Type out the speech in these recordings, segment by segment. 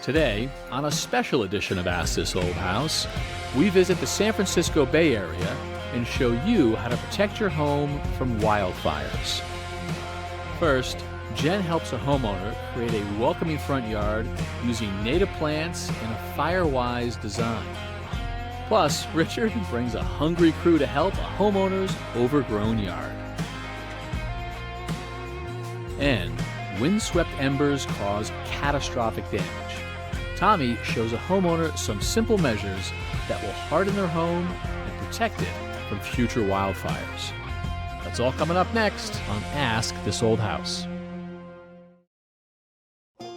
Today, on a special edition of Ask This Old House, we visit the San Francisco Bay Area and show you how to protect your home from wildfires. First, Jen helps a homeowner create a welcoming front yard using native plants and a fire-wise design. Plus, Richard brings a hungry crew to help a homeowner's overgrown yard. And windswept embers cause catastrophic damage. Tommy shows a homeowner some simple measures that will harden their home and protect it from future wildfires. That's all coming up next on Ask This Old House.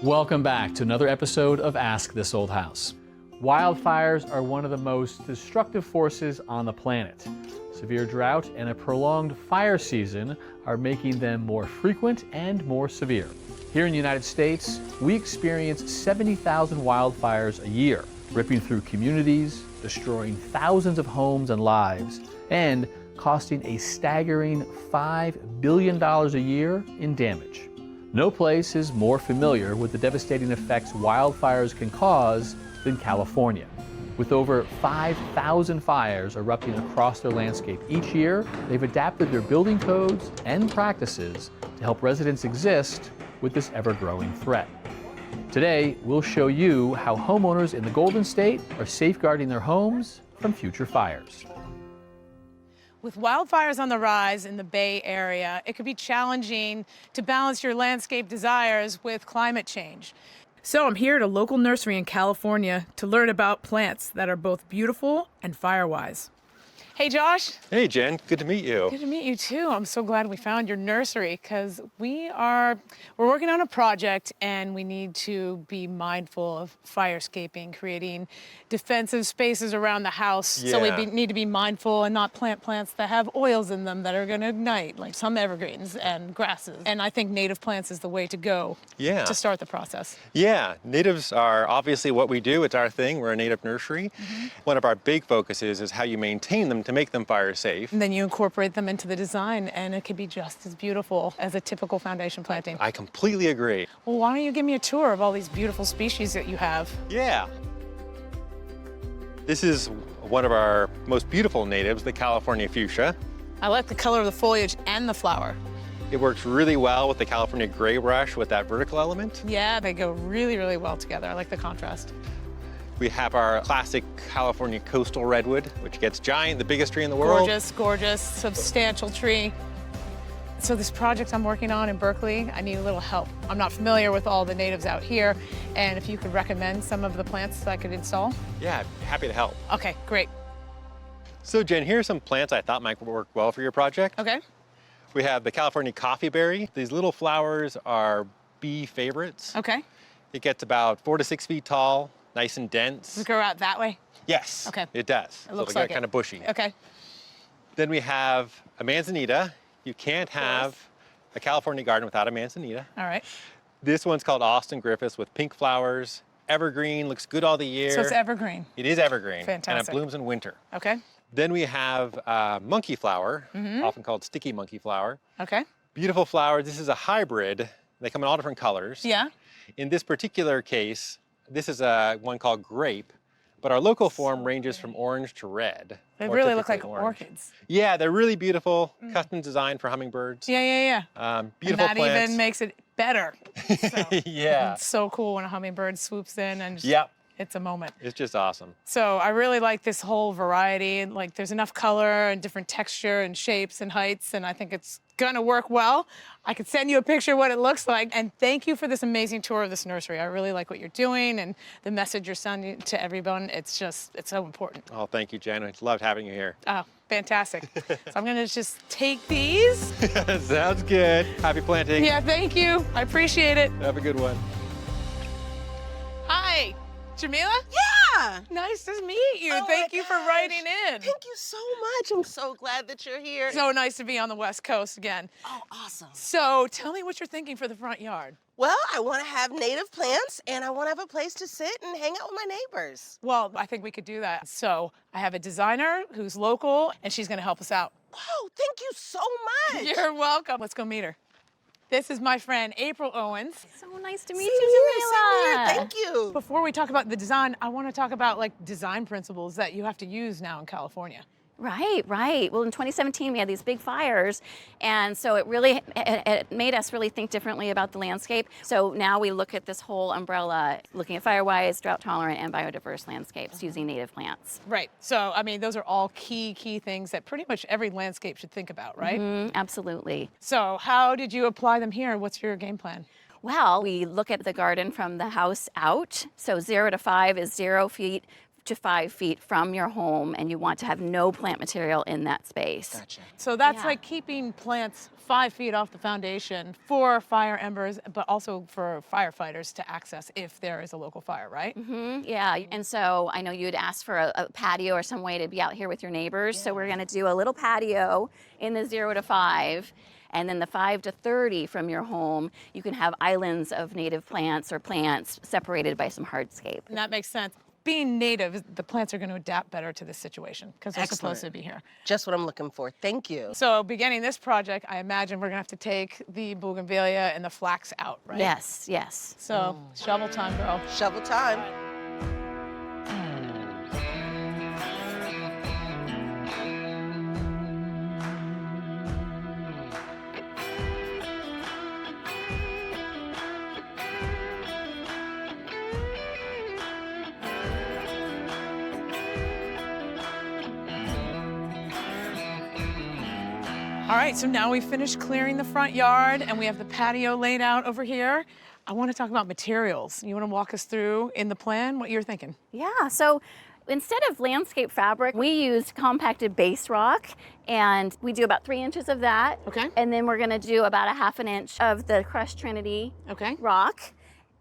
Welcome back to another episode of Ask This Old House. Wildfires are one of the most destructive forces on the planet. Severe drought and a prolonged fire season are making them more frequent and more severe. Here in the United States, we experience 70,000 wildfires a year, ripping through communities, destroying thousands of homes and lives, and costing a staggering $5 billion a year in damage. No place is more familiar with the devastating effects wildfires can cause than California. With over 5,000 fires erupting across their landscape each year, they've adapted their building codes and practices to help residents exist with this ever-growing threat. Today, we'll show you how homeowners in the Golden State are safeguarding their homes from future fires. With wildfires on the rise in the Bay Area, it could be challenging to balance your landscape desires with climate change. So I'm here at a local nursery in California to learn about plants that are both beautiful and fire-wise. Hey, Josh. Hey, Jen. Good to meet you. Good to meet you, too. I'm so glad we found your nursery because we're working on a project and we need to be mindful of firescaping, creating defensive spaces around the house. Yeah. So we need to be mindful and not plant plants that have oils in them that are going to ignite, like some evergreens and grasses. And I think native plants is the way to go to start the process. Yeah, natives are obviously what we do. It's our thing. We're a native nursery. One of our big focuses is how you maintain them to make them fire safe. And then you incorporate them into the design and it could be just as beautiful as a typical foundation planting. I completely agree. Well, why don't you give me a tour of all these beautiful species that you have? Yeah. This is one of our most beautiful natives, the California fuchsia. I like the color of the foliage and the flower. It works really well with the California gray brush with that vertical element. Yeah, they go really, really well together. I like the contrast. We have our classic California coastal redwood, which gets giant, the biggest tree in the world. Gorgeous, gorgeous, substantial tree. So this project I'm working on in Berkeley, I need a little help. I'm not familiar with all the natives out here, and if you could recommend some of the plants that I could install? Yeah, happy to help. Okay, great. So Jen, here are some plants I thought might work well for your project. Okay. We have the California coffeeberry. These little flowers are bee favorites. Okay. It gets about 4 to 6 feet tall, nice and dense. Does it grow out that way? Yes. Okay. It does. It looks so they like get kind of bushy. Okay. Then we have a manzanita. You can't have a California garden without a manzanita. All right. This one's called Austin Griffiths with pink flowers. Evergreen, looks good all the year. So it's evergreen. It is evergreen. Fantastic. And it blooms in winter. Okay. Then we have monkey flower, often called sticky monkey flower. Okay. Beautiful flower. This is a hybrid. They come in all different colors. Yeah. In this particular case, this is one called grape, but our local form ranges from orange to red. They or really look typically like orange. orchids. Yeah, they're really beautiful, custom designed for hummingbirds. Yeah. Beautiful and that plants. even makes it better. So, Yeah. It's so cool when a hummingbird swoops in and just, Yep. it's a moment. It's just awesome. So I really like this whole variety. Like there's enough color and different texture and shapes and heights, and I think it's gonna work well. I could send you a picture of what it looks like. And thank you for this amazing tour of this nursery. I really like what you're doing and the message you're sending to everyone. It's so important. Oh, thank you, Jen. I loved having you here. Oh, fantastic. So I'm gonna just take these. Sounds good. Happy planting. Yeah, thank you. I appreciate it. Have a good one. Hi, Jamila? Yeah. Nice to meet you. Oh Thank my you for gosh. writing in. Thank you so much. I'm so glad that you're here. So nice to be on the West Coast again. Oh, awesome. So tell me what you're thinking for the front yard. Well, I want to have native plants and I want to have a place to sit and hang out with my neighbors. Well, I think we could do that. So I have a designer who's local and she's gonna help us out. Oh, thank you so much. You're welcome. Let's go meet her. This is my friend, April Owens. So nice to meet Same you, here, Jamila. same here. Thank you. Before we talk about the design, I want to talk about like design principles that you have to use now in California. Right, right. Well, in 2017, we had these big fires, and so it made us really think differently about the landscape. So now we look at this whole umbrella, looking at fire-wise, drought-tolerant, and biodiverse landscapes using native plants. Right. So, I mean, those are all key things that pretty much every landscape should think about, right? Absolutely. So, how did you apply them here? What's your game plan? Well, we look at the garden from the house out. So 0 to 5 is 0 feet to 5 feet from your home, and you want to have no plant material in that space. Gotcha. So that's Yeah. like keeping plants 5 feet off the foundation for fire embers, but also for firefighters to access if there is a local fire, right? Yeah, and so I know you had asked for a patio or some way to be out here with your neighbors. So we're going to do a little patio in the 0 to 5. And then the 5 to 30 from your home, you can have islands of native plants or plants separated by some hardscape. And that makes sense. Being native, the plants are going to adapt better to this situation because they're Excellent. supposed to be here. Just what I'm looking for. Thank you. So beginning this project, I imagine we're going to have to take the bougainvillea and the flax out, right? Yes, yes. So shovel time, girl. Shovel time. All right, so now we finished clearing the front yard and we have the patio laid out over here. I want to talk about materials. You want to walk us through in the plan what you're thinking? Yeah, so instead of landscape fabric, we used compacted base rock, and we do about 3 inches of that. Okay. And then we're gonna do about a 1/2 inch of the crushed Trinity Okay. rock.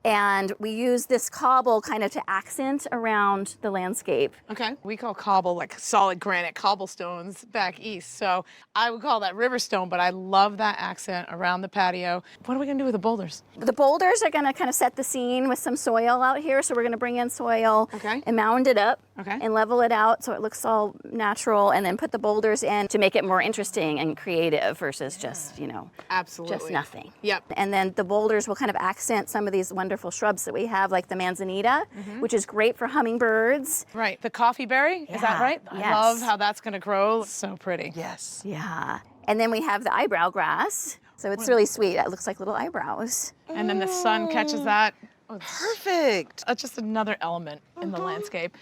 And we use this cobble kind of to accent around the landscape. Okay. We call cobble like solid granite cobblestones back east. So I would call that riverstone, but I love that accent around the patio. What are we gonna do with the boulders? The boulders are gonna kind of set the scene with some soil out here. So we're gonna bring in soil Okay. and mound it up Okay. and level it out so it looks all natural, and then put the boulders in to make it more interesting and creative versus just, you know, Absolutely. just nothing. Yep. And then the boulders will kind of accent some of these wonderful shrubs that we have, like the manzanita, which is great for hummingbirds. Right. The coffee berry, is that Yeah, right? yes. I love how that's gonna grow. So pretty. Yes. Yeah. And then we have the eyebrow grass. So it's really sweet. It looks like little eyebrows. And then the sun catches that. Oh, it's Perfect. just another element in the landscape.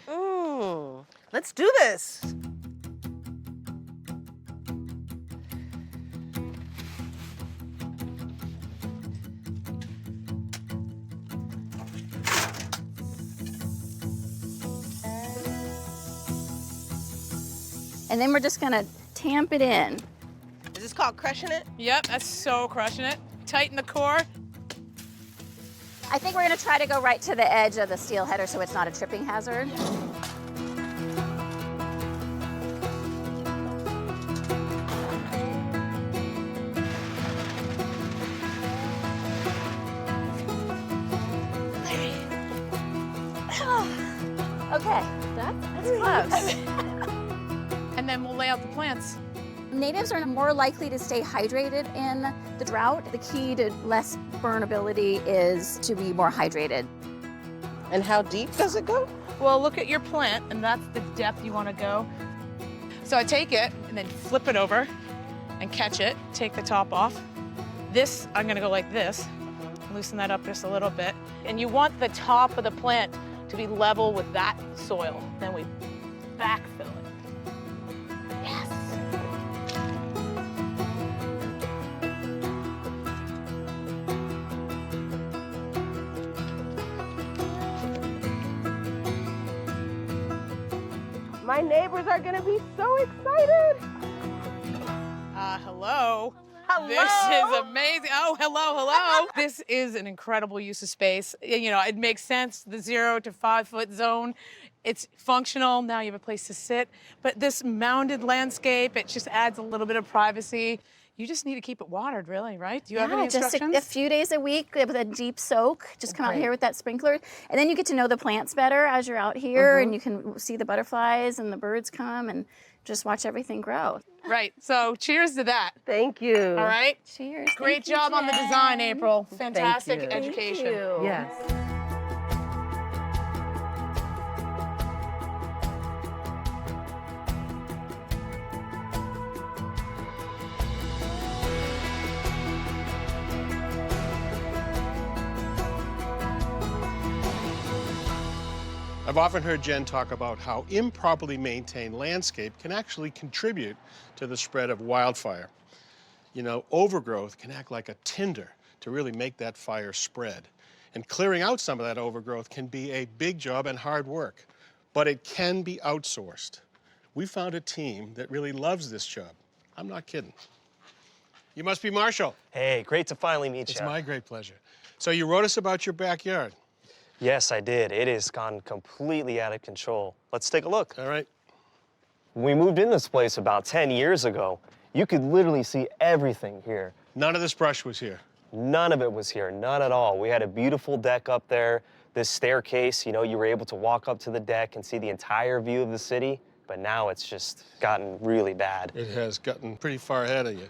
Let's do this. And then we're just gonna tamp it in. Is this called crushing it? Yep, that's so crushing it. Tighten the core. I think we're gonna try to go right to the edge of the steel header so it's not a tripping hazard. Okay, that's close. And then we'll lay out the plants. Natives are more likely to stay hydrated in the drought. The key to less burnability is to be more hydrated. And how deep does it go? Well, look at your plant, and that's the depth you want to go. So I take it and then flip it over and catch it, take the top off. This, I'm gonna go like this, loosen that up just a little bit. And you want the top of the plant to be level with that soil. Then we backfill it. Yes. My neighbors are gonna be so excited. Hello. Hello. This is amazing. Oh, hello. This is an incredible use of space. You know, it makes sense, the 0 to 5 foot zone. It's functional. Now you have a place to sit. But this mounded landscape, it just adds a little bit of privacy. You just need to keep it watered, really, right? Do you have any just instructions? a few days a week with a deep soak. Just come out Great. here with that sprinkler. And then you get to know the plants better as you're out here, and you can see the butterflies and the birds come and just watch everything grow. Right. So cheers to that. Thank you. All right. Cheers. Great Thank you, job on the design, Jen. April. Fantastic you. Thank education. you. Yes. I've often heard Jen talk about how improperly maintained landscape can actually contribute to the spread of wildfire. You know, overgrowth can act like a tinder to really make that fire spread. And clearing out some of that overgrowth can be a big job and hard work, but it can be outsourced. We found a team that really loves this job. I'm not kidding. You must be Marshall. Hey, great to finally meet It's you. my great pleasure. So you wrote us about your backyard. Yes, I did. It has gone completely out of control. Let's take a look. All right. When we moved in this place about 10 years ago, you could literally see everything here. None of this brush was here. None of it was here, none at all. We had a beautiful deck up there, this staircase, you know, you were able to walk up to the deck and see the entire view of the city, but now it's just gotten really bad. It has gotten pretty far ahead of you.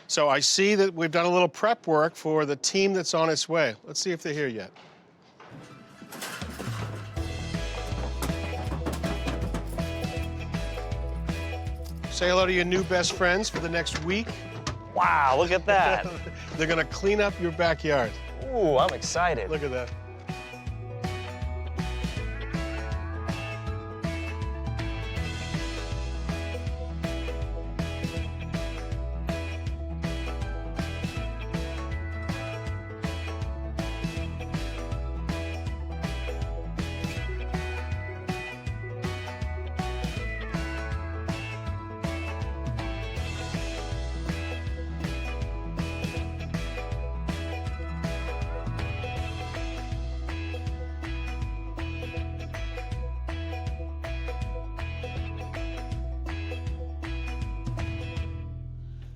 So I see that we've done a little prep work for the team that's on its way. Let's see if they're here yet. Say hello to your new best friends for the next week. Wow, look at that. They're gonna clean up your backyard. Ooh, I'm excited. Look at that.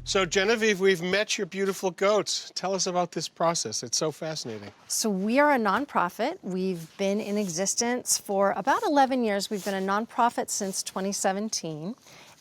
So Genevieve, we've met your beautiful goats. Tell us about this process. It's so fascinating. So we are a nonprofit. We've been in existence for about 11 years. We've been a nonprofit since 2017.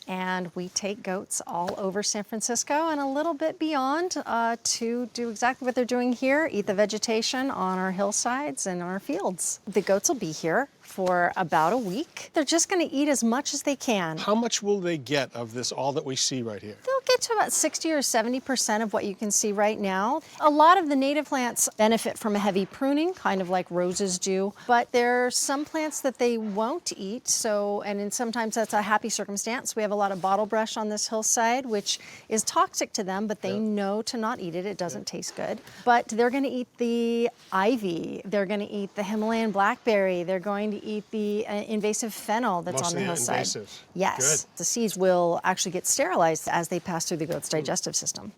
And we take goats all over San Francisco and a little bit beyond to do exactly what they're doing here, eat the vegetation on our hillsides and our fields. The goats will be here for about a week. They're just gonna eat as much as they can. How much will they get of this, all that we see right here? They'll get to about 60 or 70% of what you can see right now. A lot of the native plants benefit from a heavy pruning, kind of like roses do, but there are some plants that they won't eat, and sometimes that's a happy circumstance. We have a lot of bottlebrush on this hillside, which is toxic to them, but they know to not eat it. It doesn't taste good. But they're gonna eat the ivy, they're gonna eat the Himalayan blackberry, they're going to eat the invasive fennel that's on the Mostly hillside. invasives. Yes, Good. the seeds will actually get sterilized as they pass through the goat's digestive system.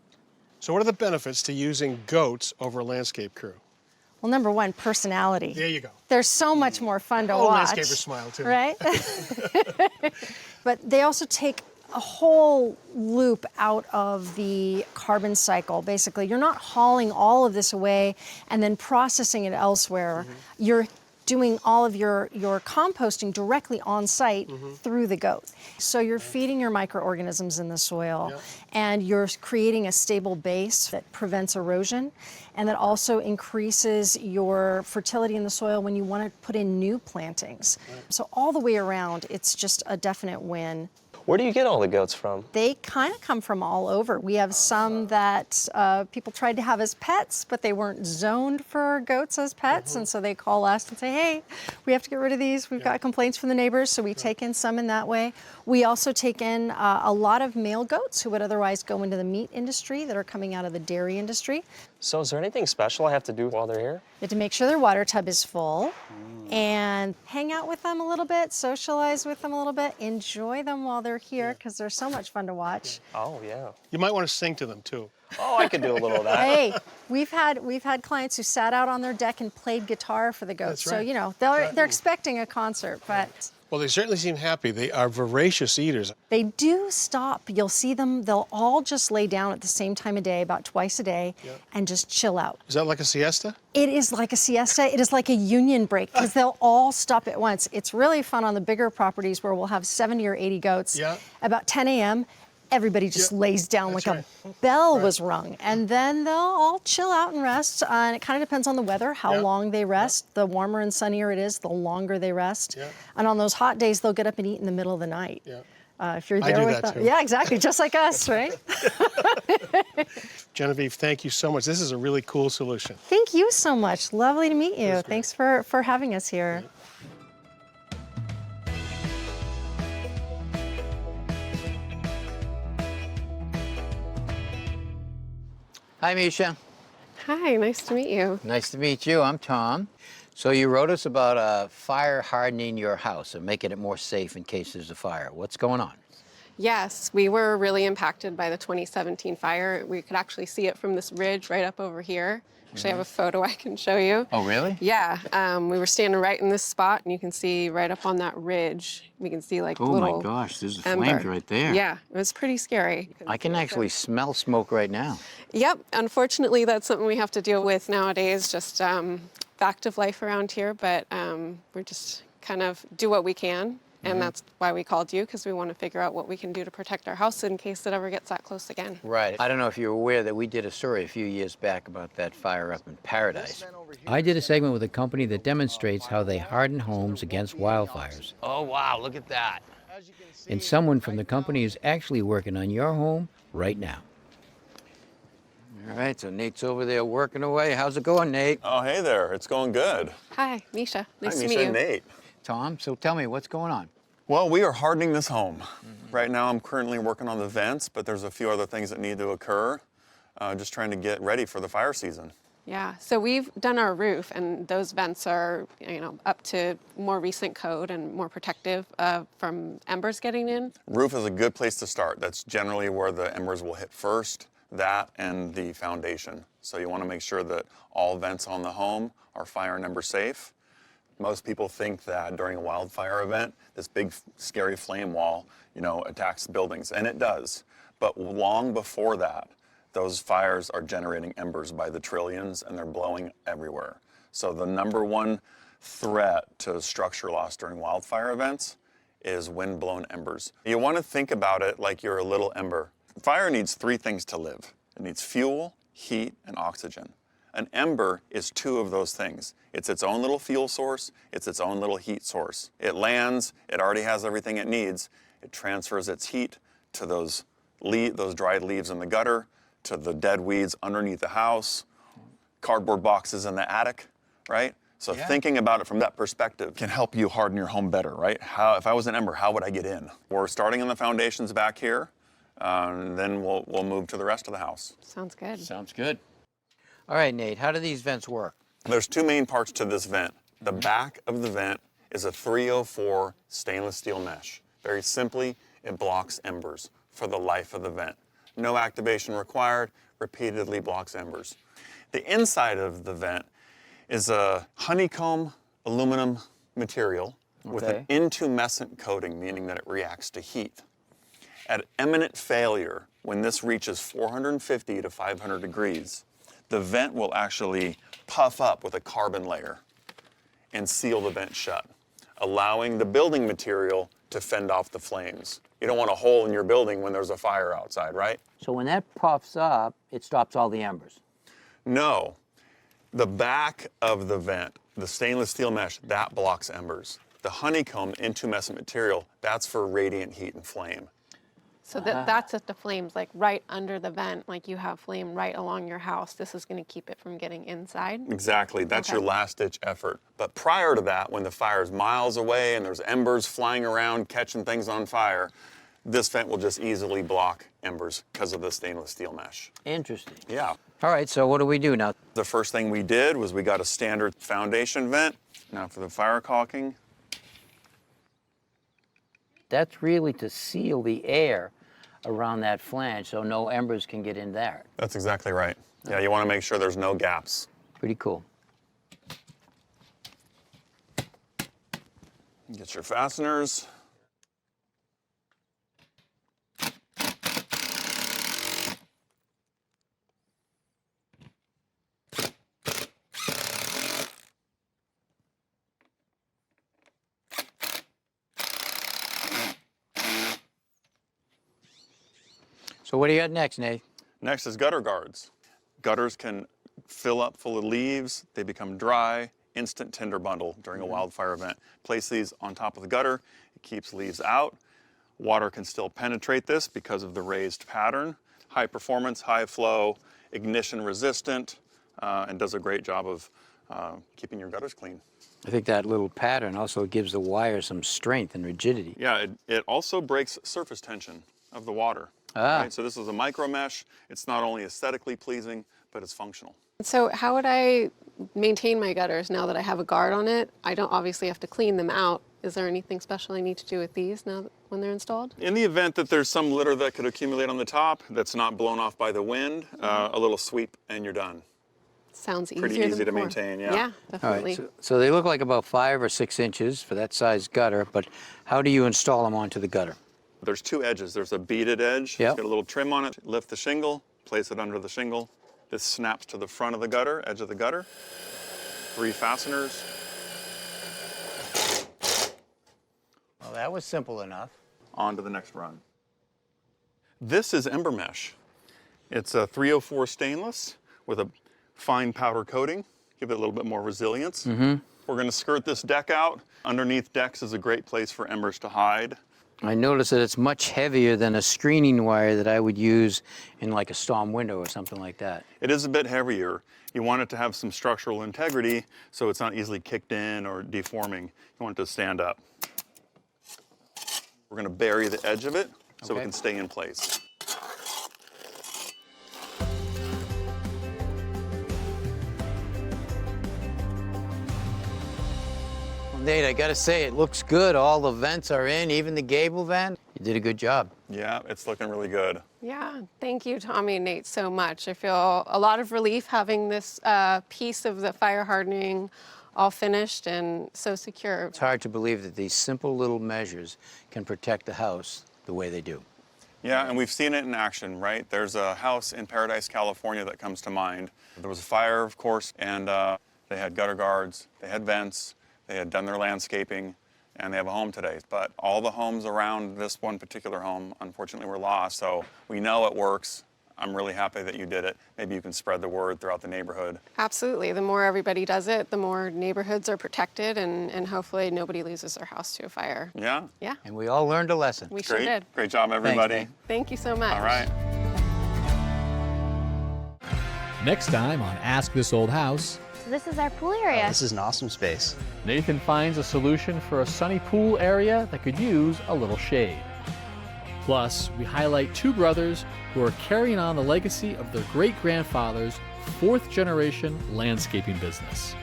So what are the benefits to using goats over a landscape crew? Well, number one, personality. There you go. They're so much more fun to Oh, watch. landscapers smile too. Right? But they also take a whole loop out of the carbon cycle. Basically, you're not hauling all of this away and then processing it elsewhere. You're doing all of your composting directly on site through the goat. So you're feeding your microorganisms in the soil and you're creating a stable base that prevents erosion and that also increases your fertility in the soil when you want to put in new plantings. So all the way around, it's just a definite win. Where do you get all the goats from? They kind of come from all over. We have some that people tried to have as pets, but they weren't zoned for goats as pets, and so they call us and say, hey, we have to get rid of these. We've got complaints from the neighbors, so we take in some in that way. We also take in a lot of male goats who would otherwise go into the meat industry that are coming out of the dairy industry. So is there anything special I have to do while they're here? You have to make sure their water tub is full and hang out with them a little bit, socialize with them a little bit, enjoy them while they're here because they're so much fun to watch. Oh, yeah. You might want to sing to them too. Oh, I could do a little of that. Hey, we've had clients who sat out on their deck and played guitar for the goats. That's right. So, you know, they're expecting a concert, but Well, they certainly seem happy. They are voracious eaters. They do stop. You'll see them, they'll all just lay down at the same time of day, about twice a day, and just chill out. Is that like a siesta? It is like a siesta. It is like a union break because they'll all stop at once. It's really fun on the bigger properties where we'll have 70 or 80 goats. Yeah. About 10 a.m., everybody just lays down That's like right. a bell was rung. And then they'll all chill out and rest. And it kind of depends on the weather, how long they rest. The warmer and sunnier it is, the longer they rest. And on those hot days, they'll get up and eat in the middle of the night. If you're there I do with that them. too. Yeah, exactly, just like us, right? Genevieve, thank you so much. This is a really cool solution. Thank you so much. Lovely to meet you. Thanks for having us here. Hi, Misha. Hi, nice to meet you. Nice to meet you. I'm Tom. So you wrote us about fire hardening your house and making it more safe in case there's a fire. What's going on? Yes, we were really impacted by the 2017 fire. We could actually see it from this ridge right up over here. Actually, I have a photo I can show you. Oh, really? Yeah, we were standing right in this spot, and you can see right up on that ridge, we can see like little Oh my gosh, there's the ember. flames right there. Yeah, it was pretty scary. I can actually smell smoke right now. Yep, unfortunately, that's something we have to deal with nowadays, just fact of life around here, but we're just kind of do what we can. And that's why we called you, because we want to figure out what we can do to protect our house in case it ever gets that close again. Right. I don't know if you're aware that we did a story a few years back about that fire up in Paradise. I did a segment with a company that demonstrates how they harden homes against wildfires. Oh, wow, look at that. And someone from the company is actually working on your home right now. All right, so Nate's over there working away. How's it going, Nate? Oh, hey there. It's going good. Hi, Misha. Nice Hi, to Misha meet and you. Nate. Tom, so tell me, what's going on? Well, we are hardening this home. Right now, I'm currently working on the vents, but there's a few other things that need to occur. Just trying to get ready for the fire season. Yeah, so we've done our roof, and those vents are, up to more recent code and more protective from embers getting in. Roof is a good place to start. That's generally where the embers will hit first, that and the foundation. So you want to make sure that all vents on the home are fire and ember safe. Most people think that during a wildfire event, this big, scary flame wall, attacks buildings, and it does. But long before that, those fires are generating embers by the trillions, and they're blowing everywhere. So the number one threat to structure loss during wildfire events is wind-blown embers. You want to think about it like you're a little ember. Fire needs three things to live. It needs fuel, heat, and oxygen. An ember is two of those things. It's its own little fuel source, it's its own little heat source. It lands, it already has everything it needs. It transfers its heat to those dried leaves in the gutter, to the dead weeds underneath the house, cardboard boxes in the attic, right? So thinking about it from that perspective can help you harden your home better, right? If I was an ember, how would I get in? We're starting on the foundations back here, and then we'll move to the rest of the house. Sounds good. Sounds good. All right, Nate, how do these vents work? There's two main parts to this vent. The back of the vent is a 304 stainless steel mesh. Very simply, it blocks embers for the life of the vent. No activation required, repeatedly blocks embers. The inside of the vent is a honeycomb aluminum material with an intumescent coating, meaning that it reacts to heat. At imminent failure, when this reaches 450 to 500 degrees, the vent will actually puff up with a carbon layer and seal the vent shut, allowing the building material to fend off the flames. You don't want a hole in your building when there's a fire outside, right? So when that puffs up, it stops all the embers. No. The back of the vent, the stainless steel mesh, that blocks embers. The honeycomb intumescent material, that's for radiant heat and flame. So that's if the flame's like right under the vent, like you have flame right along your house. This is going to keep it from getting inside. Exactly, that's your last ditch effort. But prior to that, when the fire's miles away and there's embers flying around catching things on fire, this vent will just easily block embers because of the stainless steel mesh. Interesting. Yeah. All right, so what do we do now? The first thing we did was we got a standard foundation vent. Now for the fire caulking. That's really to seal the air around that flange so no embers can get in there. That's exactly right. Yeah, you want to make sure there's no gaps. Pretty cool. Get your fasteners. So what do you got next, Nate? Next is gutter guards. Gutters can fill up full of leaves. They become dry. Instant tinder bundle during a wildfire event. Place these on top of the gutter. It keeps leaves out. Water can still penetrate this because of the raised pattern. High performance, high flow, ignition resistant, and does a great job of keeping your gutters clean. I think that little pattern also gives the wire some strength and rigidity. Yeah, it also breaks surface tension of the water. Ah. Right? So this is a micro mesh. It's not only aesthetically pleasing, but it's functional. So how would I maintain my gutters now that I have a guard on it? I don't obviously have to clean them out. Is there anything special I need to do with these now when they're installed? In the event that there's some litter that could accumulate on the top that's not blown off by the wind, a little sweep and you're done. Sounds easier Pretty than easy to before. maintain, yeah. Yeah, All definitely. right, so they look like about 5 or 6 inches for that size gutter, but how do you install them onto the gutter? There's 2 edges. There's a beaded edge. Yep. It's got a little trim on it. Lift the shingle, place it under the shingle. This snaps to the front of the gutter, edge of the gutter. 3 fasteners. Well, that was simple enough. On to the next run. This is Ember Mesh. It's a 304 stainless with a fine powder coating. Give it a little bit more resilience. We're going to skirt this deck out. Underneath decks is a great place for embers to hide. I noticed that it's much heavier than a screening wire that I would use in like a storm window or something like that. It is a bit heavier. You want it to have some structural integrity so it's not easily kicked in or deforming. You want it to stand up. We're going to bury the edge of it so it Okay. can stay in place. Well, Nate, I gotta say, it looks good. All the vents are in, even the gable vent. You did a good job. Yeah, it's looking really good. Yeah, thank you, Tommy and Nate, so much. I feel a lot of relief having this piece of the fire hardening all finished and so secure. It's hard to believe that these simple little measures can protect the house the way they do. Yeah, and we've seen it in action, right? There's a house in Paradise, California that comes to mind. There was a fire, of course, and they had gutter guards, they had vents, they had done their landscaping, and they have a home today. But all the homes around this one particular home, unfortunately, were lost, so we know it works. I'm really happy that you did it. Maybe you can spread the word throughout the neighborhood. Absolutely. The more everybody does it, the more neighborhoods are protected and hopefully nobody loses their house to a fire. Yeah? Yeah, And we all learned a lesson. we sure Great. did. Great job, everybody. Nate. Thank you so much. All right. Next time on Ask This Old House, So this is our pool area. This is an awesome space. Nathan finds a solution for a sunny pool area that could use a little shade. Plus, we highlight 2 brothers who are carrying on the legacy of their great-grandfather's 4th-generation landscaping business.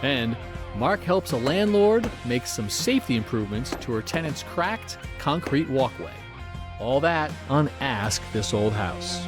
And Mark helps a landlord make some safety improvements to her tenant's cracked concrete walkway. All that on Ask This Old House.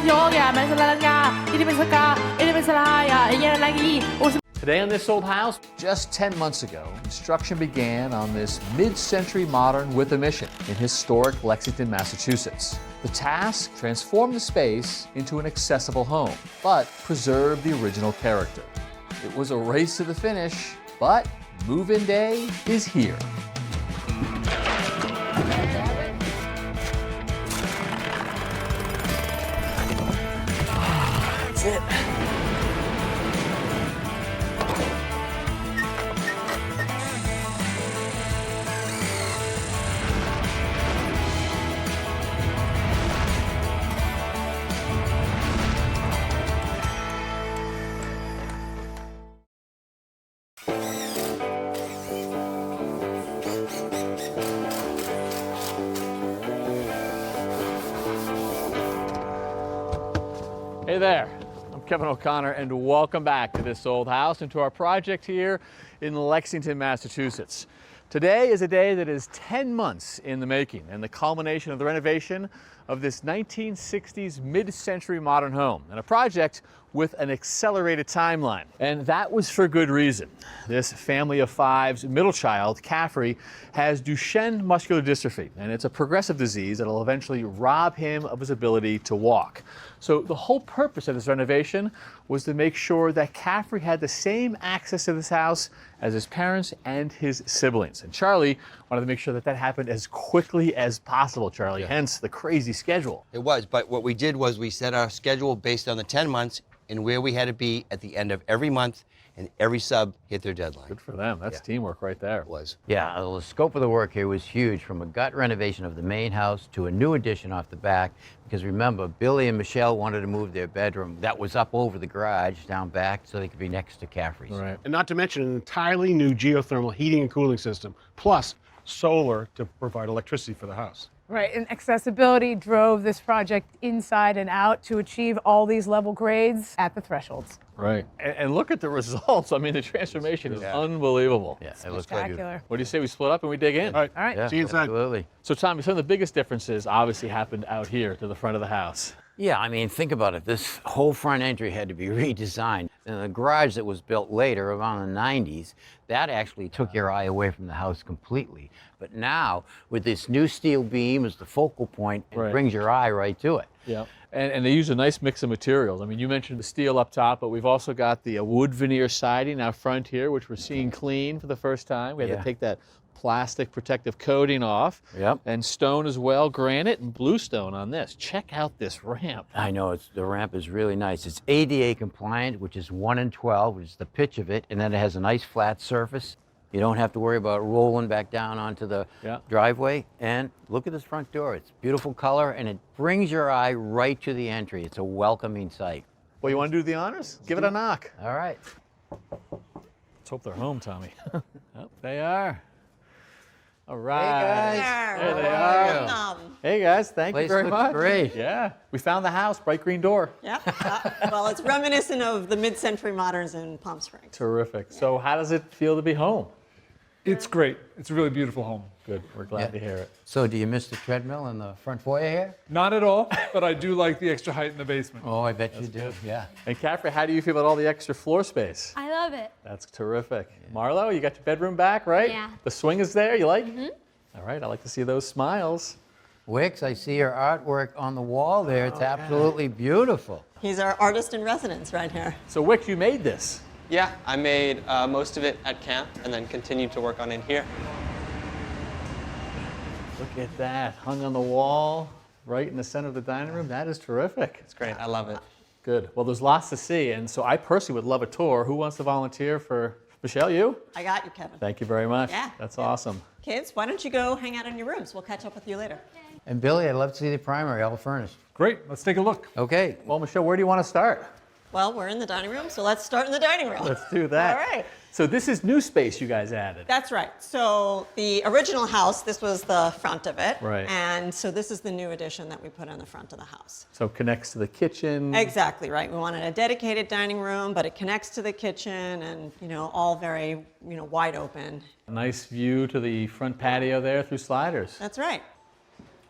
Yoga, Today on This Old House, just 10 months ago, construction began on this mid-century modern with a mission in historic Lexington, Massachusetts. The task: transform the space into an accessible home, but preserve the original character. It was a race to the finish, but move-in day is here. That's it. Hey there, I'm Kevin O'Connor and welcome back to This Old House and to our project here in Lexington, Massachusetts. Today is a day that is 10 months in the making and the culmination of the renovation of this 1960s mid-century modern home, and a project with an accelerated timeline. And that was for good reason. This family of five's middle child, Caffrey, has Duchenne muscular dystrophy, and it's a progressive disease that'll eventually rob him of his ability to walk. So the whole purpose of this renovation was to make sure that Caffrey had the same access to this house as his parents and his siblings. And Charlie wanted to make sure that that happened as quickly as possible, Charlie, hence the crazy schedule. It was, but what we did was we set our schedule based on the 10 months and where we had to be at the end of every month, and every sub hit their deadline. Good for them. That's teamwork right there. It was. Yeah, the scope of the work here was huge, from a gut renovation of the main house to a new addition off the back. Because remember, Billy and Michelle wanted to move their bedroom that was up over the garage down back so they could be next to Caffrey's. Right. And not to mention an entirely new geothermal heating and cooling system, plus solar to provide electricity for the house. Right, and accessibility drove this project inside and out to achieve all these level grades at the thresholds. Right. And look at the results. I mean, the transformation is unbelievable. Yeah, it looks Spectacular. What do you say we split up and we dig in? All right. All right. Yeah, See you inside. absolutely. So, Tommy, some of the biggest differences obviously happened out here to the front of the house. Yeah, I mean, think about it. This whole front entry had to be redesigned. And the garage that was built later, around the 90s, that actually took your eye away from the house completely. But now, with this new steel beam as the focal point, it brings your eye right to it. Yeah. And they use a nice mix of materials. I mean, you mentioned the steel up top, but we've also got the wood veneer siding out front here, which we're seeing clean for the first time. We had to take that plastic protective coating off. Yep. And stone as well, granite and bluestone on this. Check out this ramp. I know, the ramp is really nice. It's ADA compliant, which is 1 in 12, which is the pitch of it, and then it has a nice flat surface. You don't have to worry about rolling back down onto the driveway. And look at this front door. It's beautiful color, and it brings your eye right to the entry. It's a welcoming sight. Well, you want to do the honors? Give it a knock. All right. Let's hope they're home, Tommy. Oh, they are. All right. Hey, guys. There they are. Hey, guys. Thank you very much. Great. Yeah. We found the house, bright green door. Yeah. Well, it's reminiscent of the mid-century moderns in Palm Springs. Terrific. So how does it feel to be home? It's great. It's a really beautiful home. Good. We're glad to hear it. So do you miss the treadmill in the front foyer here? Not at all, but I do like the extra height in the basement. Oh, I bet you do. Yeah. And Caffrey, how do you feel about all the extra floor space? I love it. That's terrific. Marlo, you got your bedroom back, right? Yeah. The swing is there. You like? All right. I like to see those smiles. Wicks, I see your artwork on the wall there. It's absolutely beautiful. He's our artist in residence right here. So Wicks, you made this. Yeah, I made most of it at camp and then continued to work on it here. Look at that, hung on the wall, right in the center of the dining room. That is terrific. It's great, I love it. Good. Well, there's lots to see, and so I personally would love a tour. Who wants to volunteer for, Michelle, you? I got you, Kevin. Thank you very much. Yeah. That's awesome. Kids, why don't you go hang out in your rooms? We'll catch up with you later. And Billy, I'd love to see the primary, all furnished. Great, let's take a look. Okay. Well, Michelle, where do you want to start? Well, we're in the dining room, so let's start in the dining room. Let's do that. All right. So this is new space you guys added. That's right. So the original house, this was the front of it. Right. And so this is the new addition that we put on the front of the house. So it connects to the kitchen. Exactly right. We wanted a dedicated dining room, but it connects to the kitchen and, all very, wide open. A nice view to the front patio there through sliders. That's right.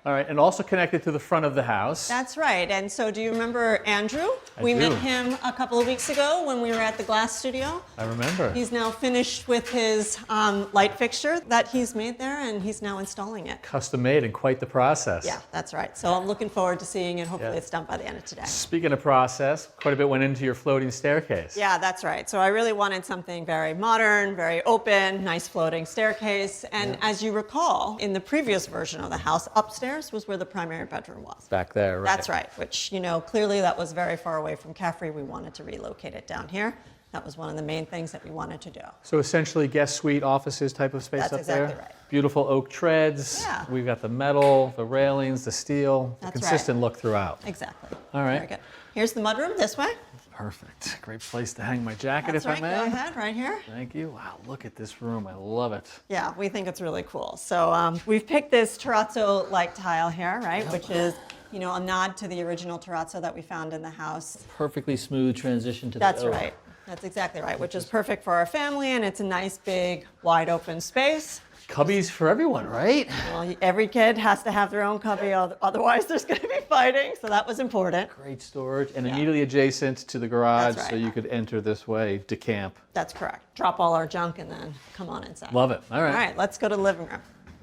All right, and also connected to the front of the house. That's right. And so do you remember Andrew? I do. Met him a couple of weeks ago when we were at the glass studio. I remember. He's now finished with his light fixture that he's made there, and he's now installing it. Custom made and quite the process. Yeah, that's right. So I'm looking forward to seeing it. Hopefully Yeah. it's done by the end of today. Speaking of process, quite a bit went into your floating staircase. Yeah, that's right. So I really wanted something very modern, very open, nice floating staircase. And as you recall, in the previous version of the house, upstairs was where the primary bedroom was. Back there, right? That's right, which, you know, clearly that was very far away from Caffrey. We wanted to relocate it down here. That was one of the main things that we wanted to do. So essentially guest suite offices type of space That's up exactly there? right. Beautiful oak treads. Yeah. We've got the metal, the railings, the steel, That's the consistent look throughout. Exactly. All right. Very good. Here's the mudroom this way. Perfect. Great place to hang my jacket, That's if right. I may. Go ahead, right here. Thank you. Wow, look at this room. I love it. Yeah, we think it's really cool. So we've picked this terrazzo-like tile here, right, which is, you know, a nod to the original terrazzo that we found in the house. Perfectly smooth transition to That's the oak. right. That's exactly right, which is perfect for our family, and it's a nice, big, wide open space. Cubbies for everyone, right? Well, every kid has to have their own cubby, otherwise there's going to be fighting, so that was important. Great storage, and immediately adjacent to the garage, That's so right. you could enter this way, decamp. That's correct. Drop all our junk and then come on inside. Love it. All right. All right, let's go to the living room.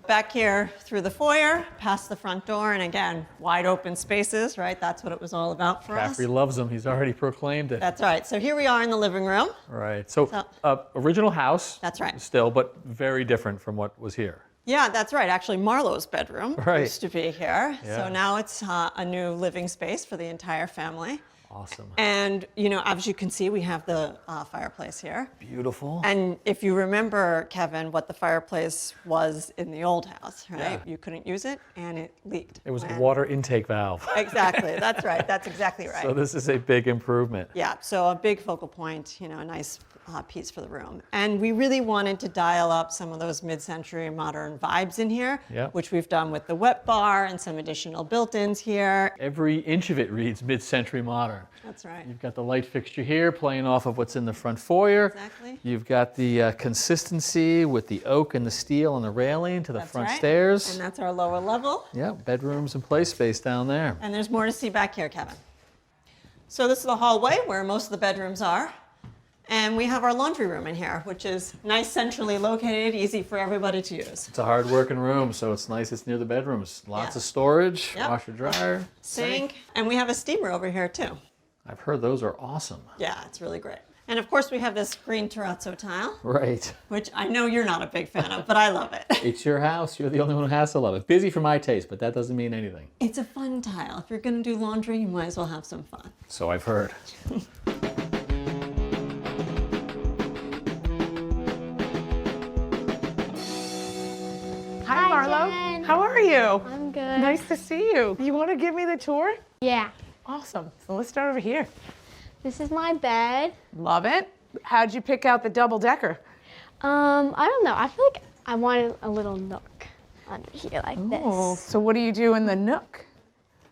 Back here through the foyer, past the front door, and again, wide open spaces, right? That's what it was all about for us. Caffrey loves them. He's already proclaimed it. That's right. So here we are in the living room. Right. So, original house. That's right. Still, but very different from what was here. Yeah, that's right. Actually, Marlowe's bedroom Right. used to be here. Yeah. So now it's a new living space for the entire family. Awesome. And, you know, as you can see, we have the fireplace here. Beautiful. And if you remember, Kevin, what the fireplace was in the old house, right? Yeah. You couldn't use it, and it leaked. It was a And- water intake valve. Exactly. That's right. That's exactly right. So this is a big improvement. Yeah, so a big focal point, you know, a nice piece for the room. And we really wanted to dial up some of those mid-century modern vibes in here, Yep. which we've done with the wet bar and some additional built-ins here. Every inch of it reads mid-century modern. That's right. You've got the light fixture here playing off of what's in the front foyer. Exactly. You've got the consistency with the oak and the steel and the railing to the That's front right. stairs. And that's our lower level. Yeah, bedrooms and play space down there. And there's more to see back here, Kevin. So this is the hallway where most of the bedrooms are. And we have our laundry room in here, which is nice, centrally located, easy for everybody to use. It's a hard working room, so it's nice it's near the bedrooms. Lots Yeah. of storage, Yep. washer dryer. Sink. And we have a steamer over here too. I've heard those are awesome. Yeah, it's really great. And of course we have this green terrazzo tile, Right. which I know you're not a big fan of, but I love it. It's your house. You're the only one who has to love it. Busy for my taste, but that doesn't mean anything. It's a fun tile. If you're gonna do laundry, you might as well have some fun. So I've heard. Hi, Marlo. Jen. How are you? I'm good. Nice to see you. You want to give me the tour? Yeah. Awesome. So let's start over here. This is my bed. Love it. How'd you pick out the double decker? I don't know. I feel like I wanted a little nook under here like Oh, this. so what do you do in the nook?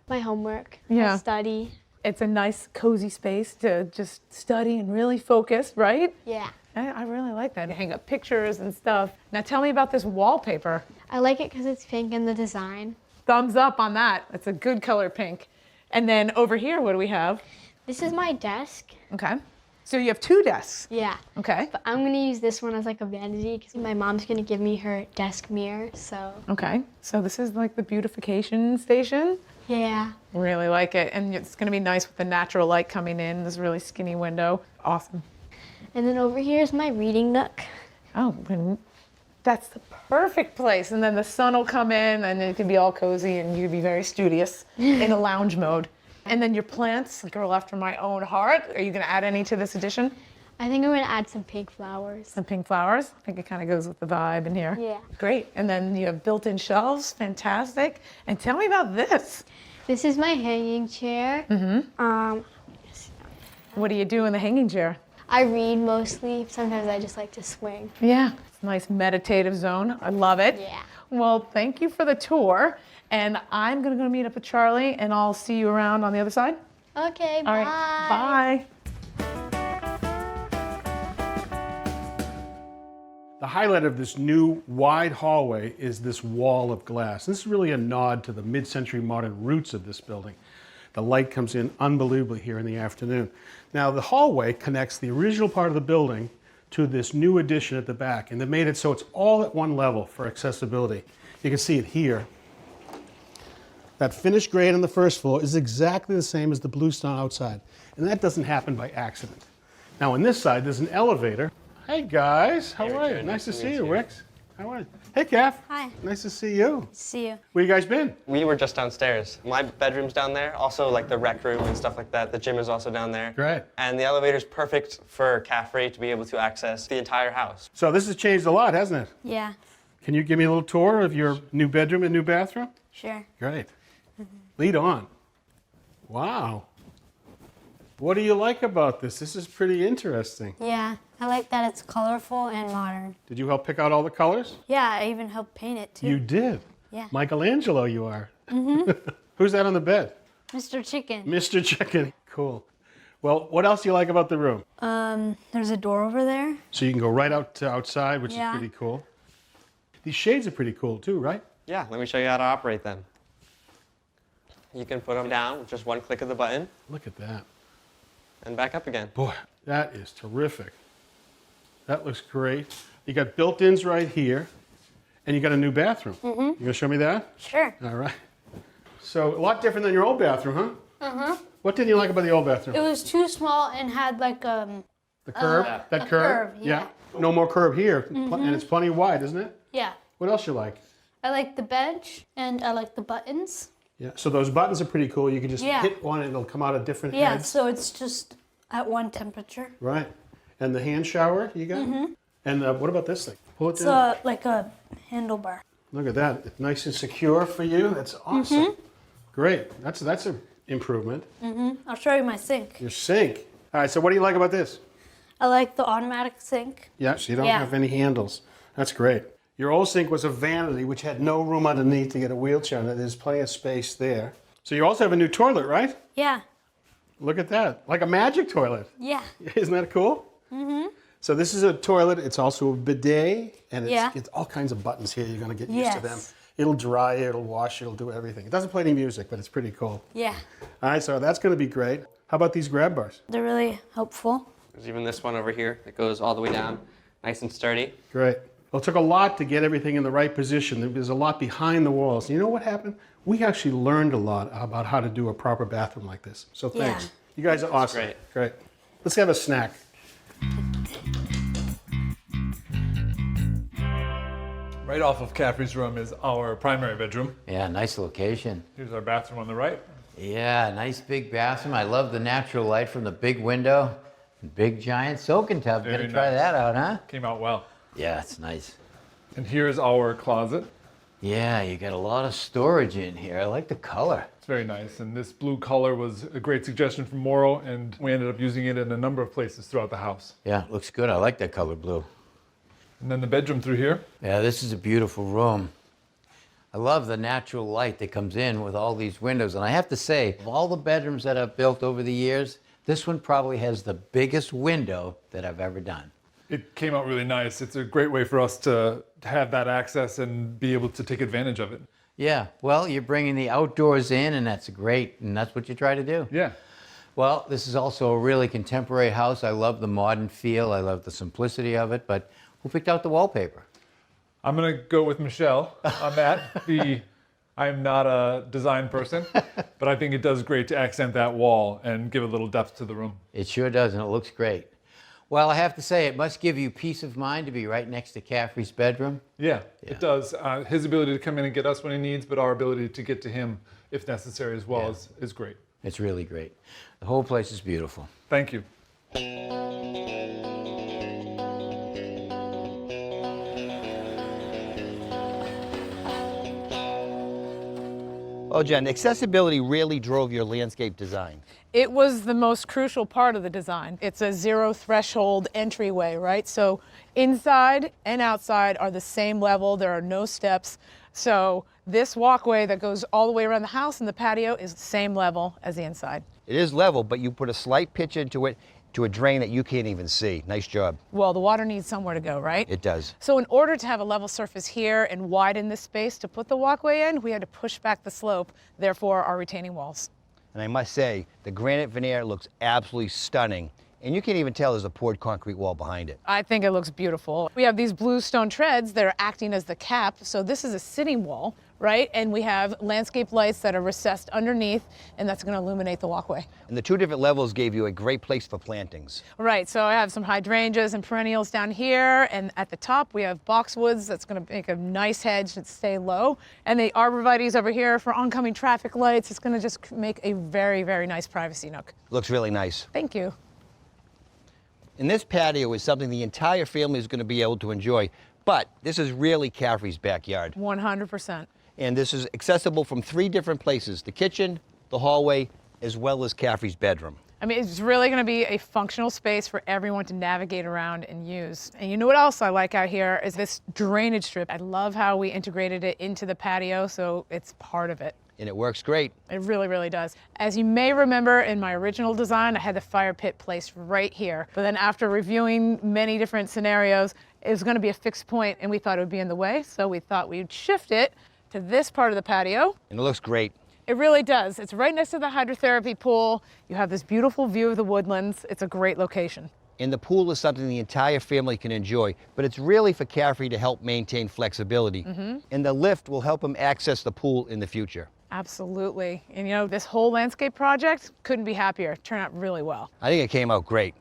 My homework. Yeah. My study. It's a nice, cozy space to just study and really focus, right? Yeah. I really like that. You hang up pictures and stuff. Now tell me about this wallpaper. I like it because it's pink in the design. Thumbs up on that. It's a good color pink. And then over here, what do we have? This is my desk. Okay. So you have two desks. Yeah. Okay. But I'm going to use this one as like a vanity because my mom's going to give me her desk mirror, so. Okay. So this is like the beautification station. Yeah. Really like it. And it's going to be nice with the natural light coming in, this really skinny window. Awesome. And then over here is my reading nook. Oh, and that's the perfect place. And then the sun will come in and it can be all cozy and you can be very studious in a lounge mode. And then your plants, girl after my own heart. Are you going to add any to this addition? I think I'm going to add some pink flowers. Some pink flowers. I think it kind of goes with the vibe in here. Yeah. Great. And then you have built-in shelves. Fantastic. And tell me about this. This is my hanging chair. What do you do in the hanging chair? I read mostly. Sometimes I just like to swing. Yeah. It's a nice meditative zone. I love it. Yeah. Well, thank you for the tour. And I'm going to go meet up with Charlie and I'll see you around on the other side. Okay, All bye. right. Bye. The highlight of this new wide hallway is this wall of glass. This is really a nod to the mid-century modern roots of this building. The light comes in unbelievably here in the afternoon. Now the hallway connects the original part of the building to this new addition at the back, and they made it so it's all at one level for accessibility. You can see it here. That finished grade on the first floor is exactly the same as the bluestone outside, and that doesn't happen by accident. Now on this side, there's an elevator. Hey guys, how are you? Nice to see you, Rex. How are you? Hey, Kath. Hi. Nice to see you. See you. Where you guys been? We were just downstairs. My bedroom's down there, also like the rec room and stuff like that. The gym is also down there. Great. And the elevator's perfect for Caffrey to be able to access the entire house. So this has changed a lot, hasn't it? Yeah. Can you give me a little tour of your new bedroom and new bathroom? Sure. Great. Lead on. Wow. What do you like about this? This is pretty interesting. Yeah, I like that it's colorful and modern. Did you help pick out all the colors? Yeah, I even helped paint it too. You did? Yeah. Michelangelo you are. Who's that on the bed? Mr. Chicken. Mr. Chicken. Cool. Well, what else do you like about the room? There's a door over there. So you can go right out to outside, which Yeah. is pretty cool. These shades are pretty cool too, right? Yeah, let me show you how to operate them. You can put them down with just one click of the button Look at that. and back up again. Boy, that is terrific. That looks great. You got built-ins right here, and you got a new bathroom. You gonna show me that? Sure. All right. So a lot different than your old bathroom, huh? Uh-huh. What didn't you like about the old bathroom? It was too small and had like The curve? That a curve? curve, yeah. No more curve here, and it's plenty wide, isn't it? Yeah. What else you like? I like the bench and I like the buttons. Yeah. So those buttons are pretty cool. You can just Yeah. hit one, and it'll come out of different Yeah, heads. so it's just at one temperature. Right. And the hand shower you got? And what about this thing? Pull it It's down. like a handlebar. Look at that. It's nice and secure for you. That's awesome. Great. That's an improvement. I'll show you my sink. Your sink. All right, so what do you like about this? I like the automatic sink. Yeah, so you don't Yeah. have any handles. That's great. Your old sink was a vanity, which had no room underneath to get a wheelchair in it. There's plenty of space there. So you also have a new toilet, right? Yeah. Look at that. Like a magic toilet. Yeah. Isn't that cool? So this is a toilet. It's also a bidet, and Yeah. it's all kinds of buttons here. You're going to get used to them. Yes. It'll dry, it'll wash, it'll do everything. It doesn't play any music, but it's pretty cool. Yeah. All right, so that's going to be great. How about these grab bars? They're really helpful. There's even this one over here that goes all the way down, nice and sturdy. Great. Well, it took a lot to get everything in the right position. There's a lot behind the walls. You know what happened? We actually learned a lot about how to do a proper bathroom like this. So thanks. Yeah. You guys are awesome. great. Great. Let's have a snack. Right off of Caffrey's room is our primary bedroom. Yeah, nice location. Here's our bathroom on the right. Yeah, nice big bathroom. I love the natural light from the big window. Big giant soaking tub. Very Gonna try nice. that out, huh? Came out well. Yeah, it's nice. And here's our closet. Yeah, you got a lot of storage in here. I like the color. It's very nice. And this blue color was a great suggestion from Morrow, and we ended up using it in a number of places throughout the house. Yeah, looks good. I like that color blue. And then the bedroom through here. Yeah, this is a beautiful room. I love the natural light that comes in with all these windows. And I have to say, of all the bedrooms that I've built over the years, this one probably has the biggest window that I've ever done. It came out really nice. It's a great way for us to have that access and be able to take advantage of it. Yeah, well, you're bringing the outdoors in, and that's great, and that's what you try to do. Yeah. Well, this is also a really contemporary house. I love the modern feel. I love the simplicity of it, but who picked out the wallpaper? I'm going to go with Michelle on that. I'm not a design person, but I think it does great to accent that wall and give a little depth to the room. It sure does, and it looks great. Well, I have to say, it must give you peace of mind to be right next to Caffrey's bedroom. Yeah, it does. His ability to come in and get us when he needs, but our ability to get to him if necessary as well is great. It's really great. The whole place is beautiful. Thank you. Well, Jen, accessibility really drove your landscape design. It was the most crucial part of the design. It's a zero threshold entryway, right? So inside and outside are the same level. There are no steps. So this walkway that goes all the way around the house and the patio is the same level as the inside. It is level, but you put a slight pitch into it, to a drain that you can't even see. Nice job. Well, the water needs somewhere to go, right? It does. So in order to have a level surface here and widen this space to put the walkway in, we had to push back the slope, therefore our retaining walls. And I must say, the granite veneer looks absolutely stunning. And you can't even tell there's a poured concrete wall behind it. I think it looks beautiful. We have these blue stone treads that are acting as the cap. So this is a sitting wall, right? And we have landscape lights that are recessed underneath, and that's going to illuminate the walkway. And the two different levels gave you a great place for plantings. Right, so I have some hydrangeas and perennials down here, and at the top we have boxwoods that's going to make a nice hedge and stay low. And the arborvitae's over here for oncoming traffic lights. It's going to just make a very, very nice privacy nook. Looks really nice. Thank you. And this patio is something the entire family is going to be able to enjoy. But this is really Caffrey's backyard. 100%. And this is accessible from 3 different places: the kitchen, the hallway, as well as Caffrey's bedroom. I mean, it's really going to be a functional space for everyone to navigate around and use. And you know what else I like out here is this drainage strip. I love how we integrated it into the patio, so it's part of it. And it works great. It really, really does. As you may remember, in my original design, I had the fire pit placed right here. But then after reviewing many different scenarios, it was going to be a fixed point, and we thought it would be in the way, so we thought we'd shift it to this part of the patio. And it looks great. It really does. It's right next to the hydrotherapy pool. You have this beautiful view of the woodlands. It's a great location. And the pool is something the entire family can enjoy, but it's really for Caffrey to help maintain flexibility. And the lift will help him access the pool in the future. Absolutely. And you know, this whole landscape project, couldn't be happier. It turned out really well. I think it came out great.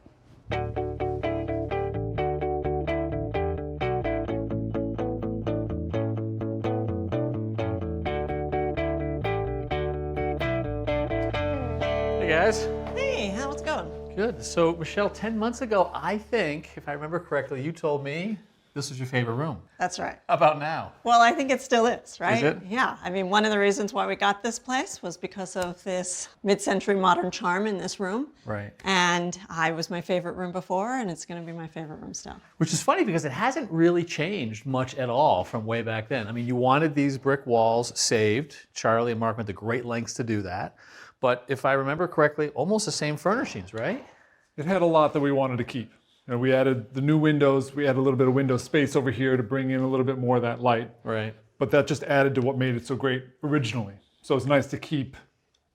Hey guys. Hey, how's it going? Good. So Michelle, 10 months ago, I think, if I remember correctly, you told me this was your favorite room. That's right. How about now? Well, I think it still is, right? Is it? Yeah. I mean, one of the reasons why we got this place was because of this mid-century modern charm in this room. Right. And I was my favorite room before, and it's going to be my favorite room still. Which is funny because it hasn't really changed much at all from way back then. I mean, you wanted these brick walls saved. Charlie and Mark went to great lengths to do that. But if I remember correctly, almost the same furnishings, right? It had a lot that we wanted to keep. You know, we added the new windows, we added a little bit of window space over here to bring in a little bit more of that light. Right. But that just added to what made it so great originally. So it's nice to keep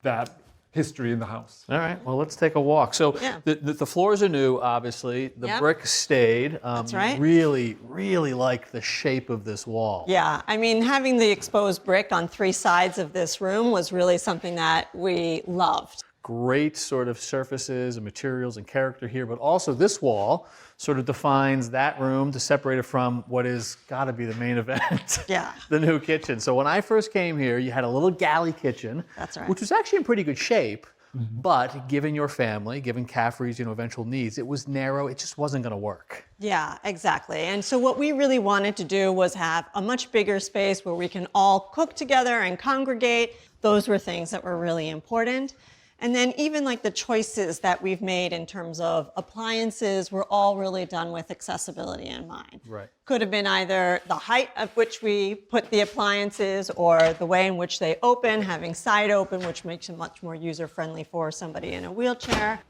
that history in the house. All right, well, let's take a walk. So Yeah. the floors are new, obviously. The Yep. brick stayed. That's right. Really, really like the shape of this wall. Yeah, I mean, having the exposed brick on 3 sides of this room was really something that we loved. Great sort of surfaces and materials and character here, but also this wall sort of defines that room to separate it from what is got to be the main event. Yeah. The new kitchen. So when I first came here, you had a little galley kitchen. That's right. Which was actually in pretty good shape, but given your family, given Caffrey's eventual needs, it was narrow. It just wasn't going to work. Yeah, exactly. And so what we really wanted to do was have a much bigger space where we can all cook together and congregate. Those were things that were really important. And then even like the choices that we've made in terms of appliances were all really done with accessibility in mind. Right. Could have been either the height at which we put the appliances or the way in which they open, having side open, which makes it much more user-friendly for somebody in a wheelchair.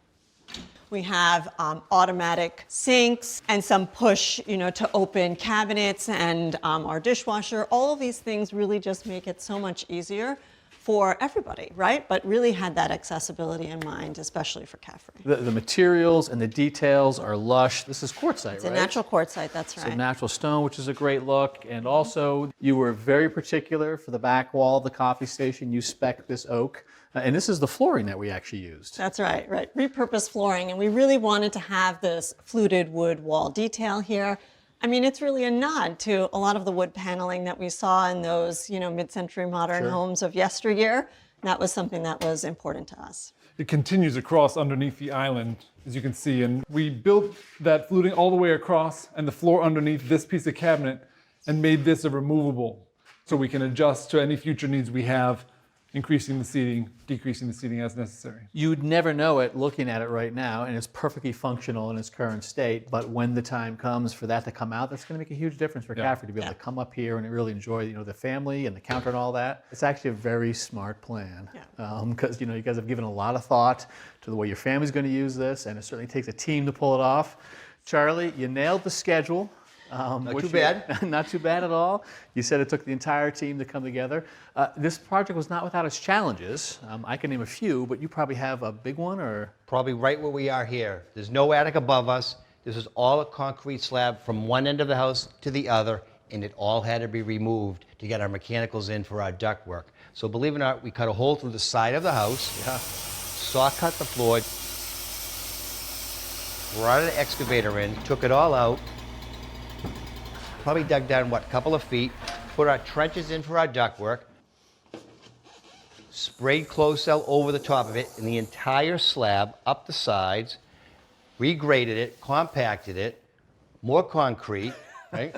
We have automatic sinks and some push, to open cabinets and our dishwasher. All of these things really just make it so much easier for everybody, right? But really had that accessibility in mind, especially for Caffrey. The materials and the details are lush. This is quartzite, It's right? a natural quartzite, that's right. So natural stone, which is a great look. And also, you were very particular for the back wall of the coffee station. You spec'd this oak. And this is the flooring that we actually used. That's right, right. Repurposed flooring. And we really wanted to have this fluted wood wall detail here. I mean, it's really a nod to a lot of the wood paneling that we saw in those, mid-century modern homes of yesteryear. That was something that was important to us. It continues across underneath the island, as you can see, and we built that fluting all the way across and the floor underneath this piece of cabinet and made this a removable so we can adjust to any future needs we have, increasing the seating, decreasing the seating as necessary. You'd never know it looking at it right now, and it's perfectly functional in its current state, but when the time comes for that to come out, that's going to make a huge difference for Caffrey to be able to come up here and really enjoy, the family and the counter and all that. It's actually a very smart plan, because you guys have given a lot of thought to the way your family's going to use this, and it certainly takes a team to pull it off. Charlie, you nailed the schedule. Not too bad. Not too bad at all. You said it took the entire team to come together. This project was not without its challenges. I can name a few, but you probably have a big one, or? Probably right where we are here. There's no attic above us. This is all a concrete slab from one end of the house to the other, and it all had to be removed to get our mechanicals in for our ductwork. So believe it or not, we cut a hole through the side of the house, saw cut the floor, brought an excavator in, took it all out, probably dug down, a couple of feet, put our trenches in for our ductwork, sprayed closed cell over the top of it, and the entire slab up the sides, regraded it, compacted it, more concrete, right?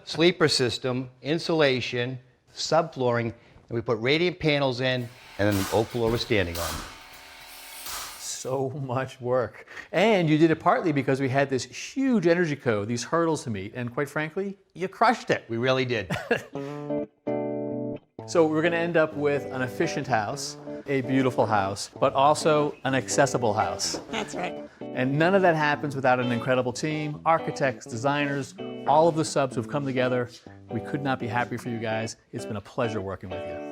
Sleeper system, insulation, subflooring, and we put radiant panels in, and then the oak floor we're standing on. So much work. And you did it partly because we had this huge energy code, these hurdles to meet, and quite frankly, you crushed it. We really did. So we're going to end up with an efficient house, a beautiful house, but also an accessible house. That's right. And none of that happens without an incredible team, architects, designers, all of the subs who've come together. We could not be happier for you guys. It's been a pleasure working with you.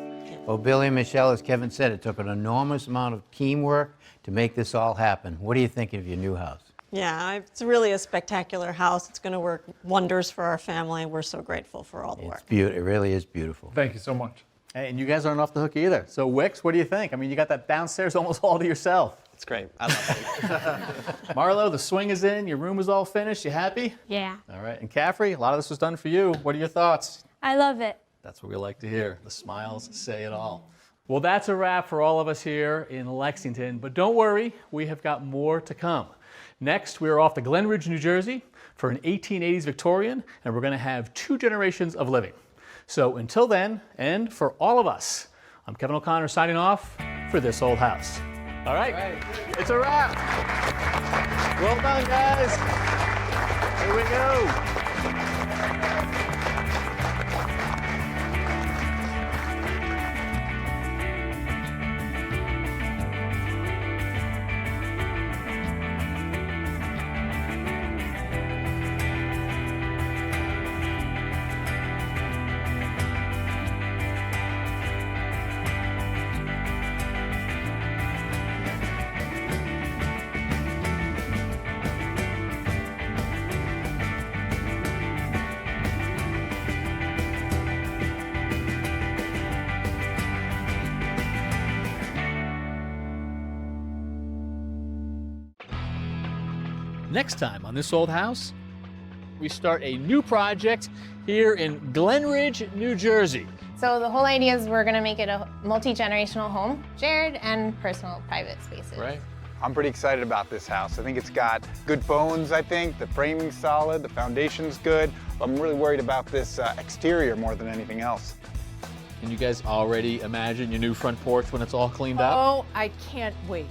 Well, Billy and Michelle, as Kevin said, it took an enormous amount of teamwork to make this all happen. What do you think of your new house? Yeah, it's really a spectacular house. It's going to work wonders for our family. We're so grateful for all the work. It really is beautiful. Thank you so much. And you guys aren't off the hook either. So Wix, what do you think? I mean, you got that downstairs almost all to yourself. It's great. I love it. Marlo, the swing is in. Your room is all finished. You happy? Yeah. All right. And Caffrey, a lot of this was done for you. What are your thoughts? I love it. That's what we like to hear. The smiles say it all. Well, that's a wrap for all of us here in Lexington, but don't worry, we have got more to come. Next, we are off to Glen Ridge, New Jersey for an 1880s Victorian, and we're going to have 2 generations of living. So until then, and for all of us, I'm Kevin O'Connor signing off for This Old House. All right, it's a wrap. Well done, guys. Here we go. Next time on This Old House, we start a new project here in Glen Ridge, New Jersey. So the whole idea is we're going to make it a multi-generational home, shared and personal private spaces. Right. I'm pretty excited about this house. I think it's got good bones, I think. The framing's solid, the foundation's good. I'm really worried about this exterior more than anything else. Can you guys already imagine your new front porch when it's all cleaned up? Oh, I can't wait.